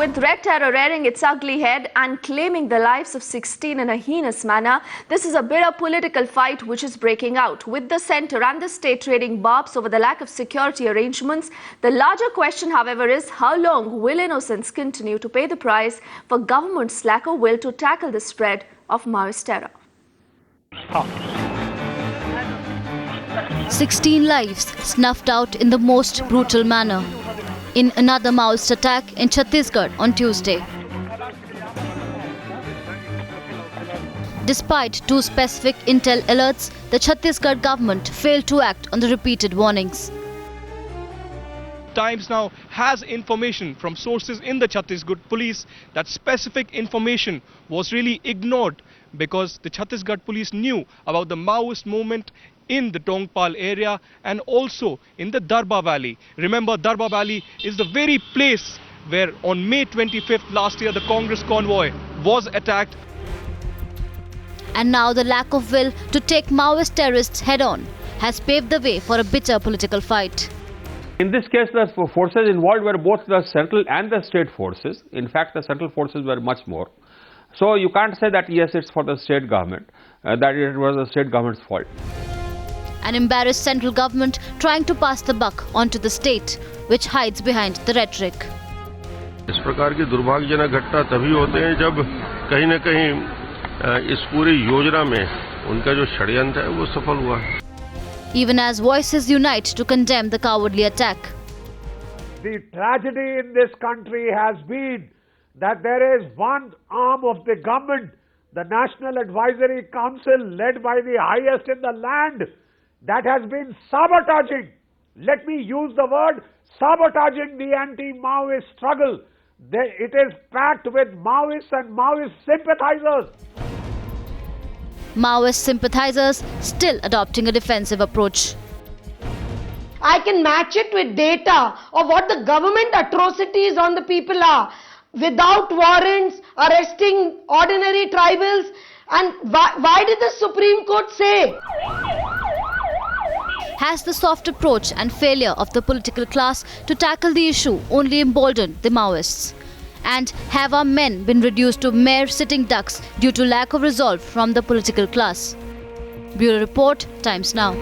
With red terror rearing its ugly head and claiming the lives of 16 in a heinous manner, this is a bitter political fight which is breaking out, with the centre and the state trading barbs over the lack of security arrangements. The larger question, however, is how long will innocents continue to pay the price for government's lack of will to tackle the spread of Maoist terror? 16 lives snuffed out in the most brutal manner in another Maoist attack in Chhattisgarh on Tuesday. Despite two specific intel alerts, the Chhattisgarh government failed to act on the repeated warnings. Times now has information from sources in the Chhattisgarh police that specific information was really ignored because the Chhattisgarh police knew about the Maoist movement in the Tongpal area and also in the Darba Valley. Remember, Darba Valley is the very place where on May 25th last year the Congress convoy was attacked. And now the lack of will to take Maoist terrorists head-on has paved the way for a bitter political fight. In this case, the forces involved were both the central and the state forces. In fact, the central forces were much more. So you can't say that yes, it's for the state government, that it was the state government's fault. An embarrassed central government trying to pass the buck onto the state, which hides behind the rhetoric. इस प्रकार की दुर्भाग्यजनक घटना तभी होते हैं जब कहीं न कहीं इस पूरी योजना में उनका जो षड्यंत्र है वो सफल हुआ है. Even as voices unite to condemn the cowardly attack. The tragedy in this country has been that there is one arm of the government, the National Advisory Council led by the highest in the land, that has been sabotaging, let me use the word, sabotaging the anti-Maoist struggle. It is packed with Maoists and Maoist sympathizers. Maoist sympathizers still adopting a defensive approach. I can match it with data of what the government atrocities on the people are, without warrants, arresting ordinary tribals. And why did the Supreme Court say? Has the soft approach and failure of the political class to tackle the issue only emboldened the Maoists? And have our men been reduced to mere sitting ducks due to lack of resolve from the political class? Bureau Report, Times Now.